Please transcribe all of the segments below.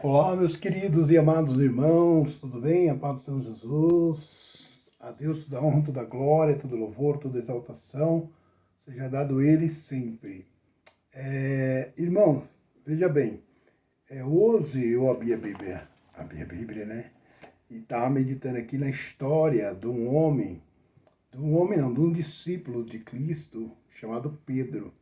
Olá, meus queridos e amados irmãos, tudo bem? A paz do Senhor Jesus. A Deus toda honra, toda glória, todo louvor, toda exaltação, seja dado Ele sempre. Irmãos, veja bem, hoje eu abri a Bíblia, né? E estava meditando aqui na história de um discípulo de Cristo chamado Pedro.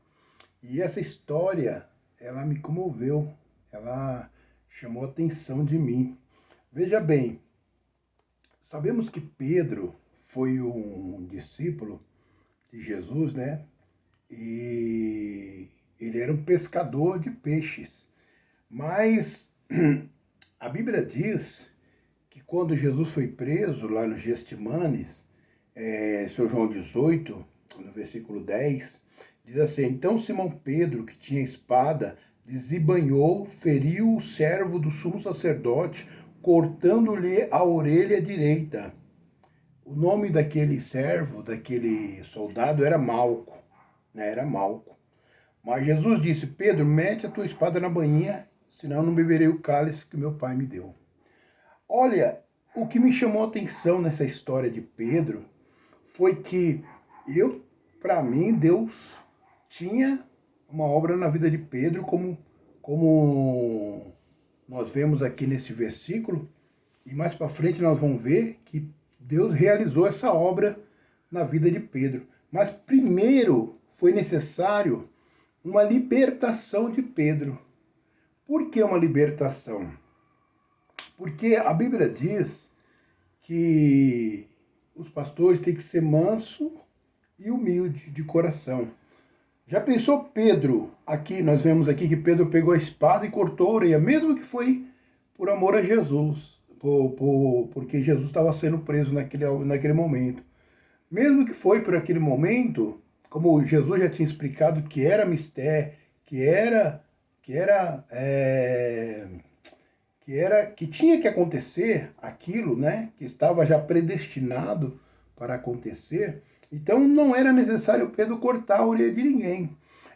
E essa história, ela me comoveu, ela chamou a atenção de mim. Veja bem, sabemos que Pedro foi um discípulo de Jesus, né? E ele era um pescador de peixes. Mas a Bíblia diz que quando Jesus foi preso lá no Gestemanes, São João 18, no versículo 10, diz assim: então Simão Pedro, que tinha espada, desembainhou, feriu o servo do sumo sacerdote, cortando-lhe a orelha direita. O nome daquele servo, daquele soldado, era Malco, né? Era Malco. Mas Jesus disse: Pedro, mete a tua espada na bainha, senão não beberei o cálice que meu pai me deu. Olha, o que me chamou a atenção nessa história de Pedro foi que para mim, Deus tinha uma obra na vida de Pedro, como nós vemos aqui nesse versículo, e mais para frente nós vamos ver que Deus realizou essa obra na vida de Pedro. Mas primeiro foi necessário uma libertação de Pedro. Por que uma libertação? Porque a Bíblia diz que os pastores têm que ser manso e humilde de coração. Já pensou Pedro? Aqui nós vemos aqui que Pedro pegou a espada e cortou a orelha, mesmo que foi por amor a Jesus, porque Jesus estava sendo preso naquele momento. Mesmo que foi por aquele momento, como Jesus já tinha explicado que era mistério, que tinha que acontecer aquilo, né? Que estava já predestinado para acontecer. Então não era necessário Pedro cortar a orelha de ninguém.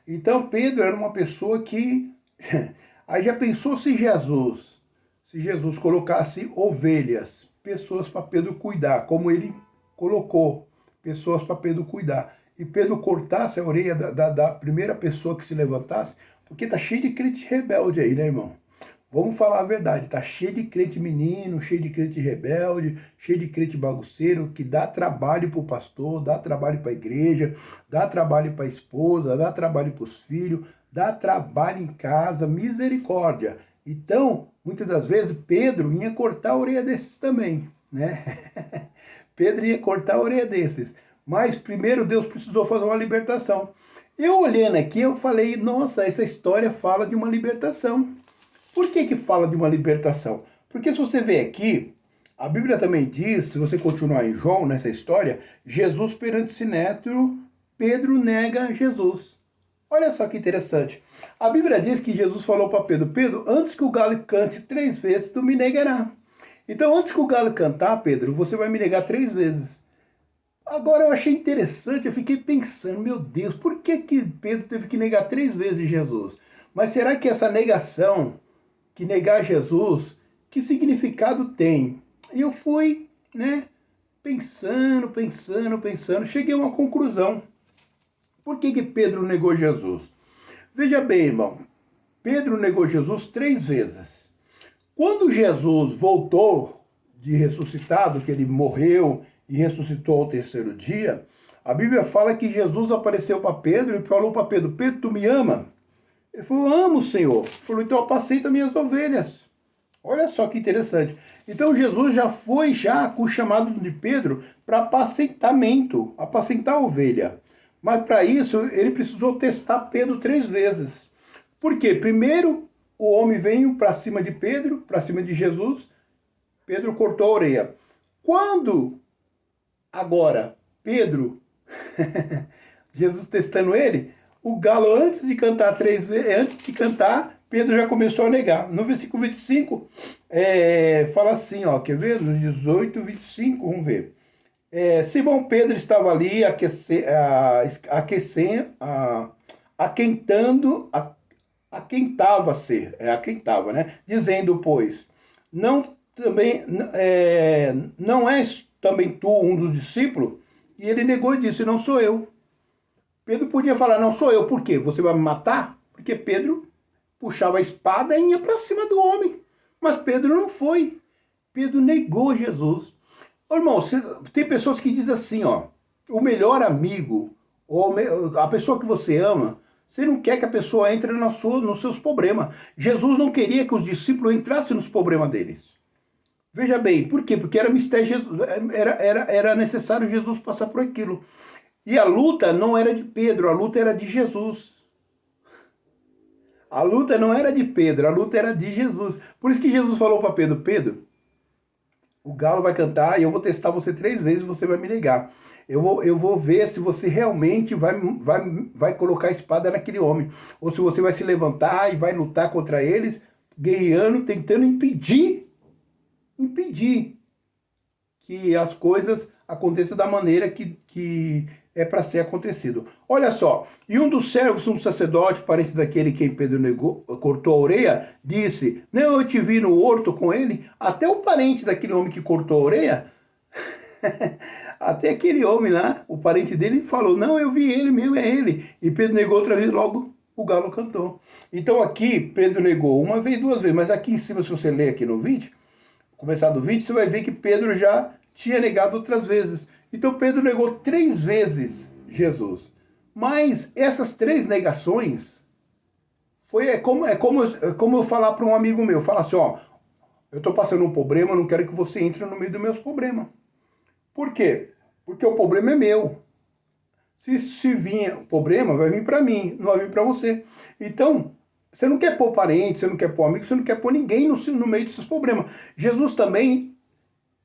Então Pedro era uma pessoa que aí já pensou se Jesus colocasse ovelhas, pessoas para Pedro cuidar, como ele colocou pessoas para Pedro cuidar, e Pedro cortasse a orelha da primeira pessoa que se levantasse, porque tá cheio de crente rebelde aí, né, irmão? Vamos falar a verdade, tá cheio de crente menino, cheio de crente rebelde, cheio de crente bagunceiro, que dá trabalho pro pastor, dá trabalho para a igreja, dá trabalho para a esposa, dá trabalho para os filhos, dá trabalho em casa, misericórdia. Então, muitas das vezes, Pedro ia cortar a orelha desses também, né? Pedro ia cortar a orelha desses. Mas primeiro Deus precisou fazer uma libertação. Eu olhando aqui, eu falei, nossa, essa história fala de uma libertação. Por que fala de uma libertação? Porque se você vê aqui, a Bíblia também diz, se você continuar em João, nessa história, Jesus perante Sinédrio, Pedro nega Jesus. Olha só que interessante. A Bíblia diz que Jesus falou para Pedro: Pedro, antes que o galo cante 3 vezes, tu me negará. Então, antes que o galo cantar, Pedro, você vai me negar 3 vezes. Agora eu achei interessante, eu fiquei pensando, meu Deus, por que Pedro teve que negar 3 vezes Jesus? Mas será que essa negação, que negar Jesus, que significado tem? E eu fui, né, pensando, cheguei a uma conclusão. Por que Pedro negou Jesus? Veja bem, irmão, Pedro negou Jesus 3 vezes. Quando Jesus voltou de ressuscitado, que ele morreu e ressuscitou ao 3º dia, a Bíblia fala que Jesus apareceu para Pedro e falou para Pedro: Pedro, tu me ama? Ele falou: amo, Senhor. Ele falou: então apacenta minhas ovelhas. Olha só que interessante. Então Jesus já foi com o chamado de Pedro para apacentamento, apacentar a ovelha. Mas para isso ele precisou testar Pedro 3 vezes. Por quê? Primeiro o homem veio para cima de Pedro, para cima de Jesus. Pedro cortou a orelha. Quando agora Pedro, Jesus testando ele, o galo, antes de cantar 3 vezes, antes de cantar, Pedro já começou a negar. No versículo 25, fala assim, ó, quer ver? No 18, 25, vamos ver. Simão Pedro estava ali aquecendo, aquentando a quem estava a quem estava, né? Dizendo, pois, não também não és também tu um dos discípulos? E ele negou e disse, não sou eu. Pedro podia falar, não sou eu, por quê? Você vai me matar? Porque Pedro puxava a espada e ia para cima do homem. Mas Pedro não foi. Pedro negou Jesus. Ô, irmão, tem pessoas que dizem assim, ó, o melhor amigo, ou a pessoa que você ama, você não quer que a pessoa entre nos seus problemas. Jesus não queria que os discípulos entrassem nos problemas deles. Veja bem, por quê? Porque era mistério, era necessário Jesus passar por aquilo. E a luta não era de Pedro, a luta era de Jesus. A luta não era de Pedro, a luta era de Jesus. Por isso que Jesus falou para Pedro, Pedro, o galo vai cantar e eu vou testar você 3 vezes e você vai me negar. Eu vou ver se você realmente vai colocar a espada naquele homem. Ou se você vai se levantar e vai lutar contra eles, guerreando, tentando impedir que as coisas aconteçam da maneira que é para ser acontecido. Olha só, e um dos servos, um sacerdote, parente daquele quem Pedro negou, cortou a orelha, disse, não, eu te vi no horto com ele. Até o parente daquele homem que cortou a orelha, até aquele homem lá, o parente dele, falou, não, eu vi ele mesmo, é ele. E Pedro negou outra vez, logo o galo cantou. Então aqui, Pedro negou uma vez, 2 vezes, mas aqui em cima, se você ler aqui no 20, começar do 20, você vai ver que Pedro já tinha negado outras vezes. Então Pedro negou 3 vezes Jesus. Mas essas 3 negações é como eu falar para um amigo meu, falar assim, ó, eu estou passando um problema, eu não quero que você entre no meio dos meus problemas. Por quê? Porque o problema é meu. Se vir o problema, vai vir para mim, não vai vir para você. Então, você não quer pôr parente, você não quer pôr amigo, você não quer pôr ninguém no meio desses problemas. Jesus também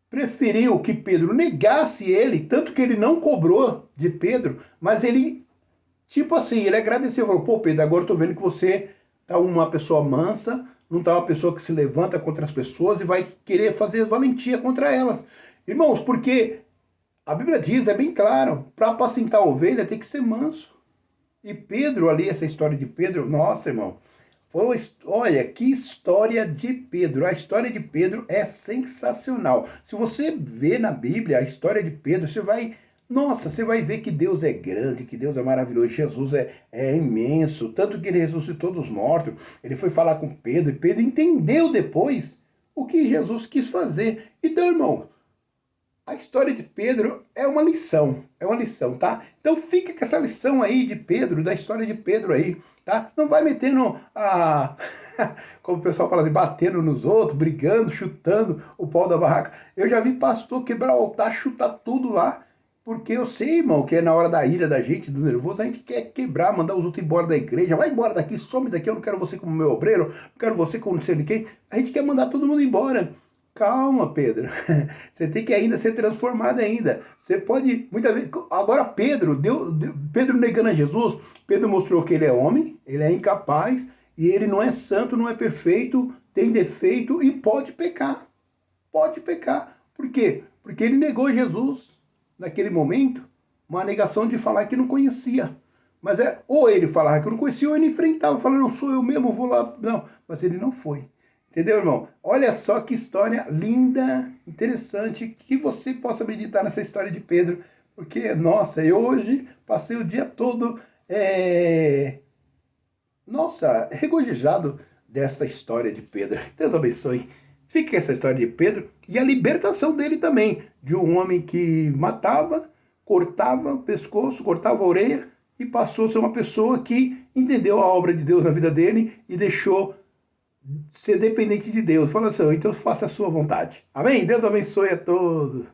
preferiu que Pedro negasse ele, tanto que ele não cobrou de Pedro, mas ele, tipo assim, ele agradeceu, falou, pô Pedro, agora eu tô vendo que você tá uma pessoa mansa, não tá uma pessoa que se levanta contra as pessoas e vai querer fazer valentia contra elas. Irmãos, porque a Bíblia diz, é bem claro, para apacentar a ovelha tem que ser manso. E Pedro ali, essa história de Pedro, nossa, irmão, olha, que história de Pedro. A história de Pedro é sensacional. Se você vê na Bíblia a história de Pedro, você vai ver que Deus é grande, que Deus é maravilhoso, Jesus é imenso, tanto que ele ressuscitou dos mortos. Ele foi falar com Pedro, e Pedro entendeu depois o que Jesus quis fazer. Então, irmão, a história de Pedro é uma lição, tá? Então fica com essa lição aí de Pedro, da história de Pedro aí, tá? Não vai metendo como o pessoal fala, batendo nos outros, brigando, chutando o pau da barraca. Eu já vi pastor quebrar o altar, chutar tudo lá, porque eu sei, irmão, que é na hora da ira da gente, do nervoso, a gente quer quebrar, mandar os outros embora da igreja, vai embora daqui, some daqui, eu não quero você como meu obreiro, não quero você como não sei de quem. A gente quer mandar todo mundo embora. Calma, Pedro. Você tem que ainda ser transformado ainda. Você pode, muitas vezes... Agora, Pedro negando a Jesus, Pedro mostrou que ele é homem, ele é incapaz, e ele não é santo, não é perfeito, tem defeito e pode pecar. Pode pecar. Por quê? Porque ele negou Jesus naquele momento, uma negação de falar que não conhecia. Mas ou ele falava que não conhecia, ou ele enfrentava, falando, não sou eu mesmo, vou lá. Não, mas ele não foi. Entendeu, irmão? Olha só que história linda, interessante, que você possa meditar nessa história de Pedro, porque, nossa, eu hoje passei o dia todo, regozijado dessa história de Pedro. Deus abençoe. Fique com essa história de Pedro e a libertação dele também, de um homem que matava, cortava o pescoço, cortava a orelha e passou a ser uma pessoa que entendeu a obra de Deus na vida dele e deixou ser dependente de Deus. Fala assim, então faça a sua vontade. Amém? Deus abençoe a todos.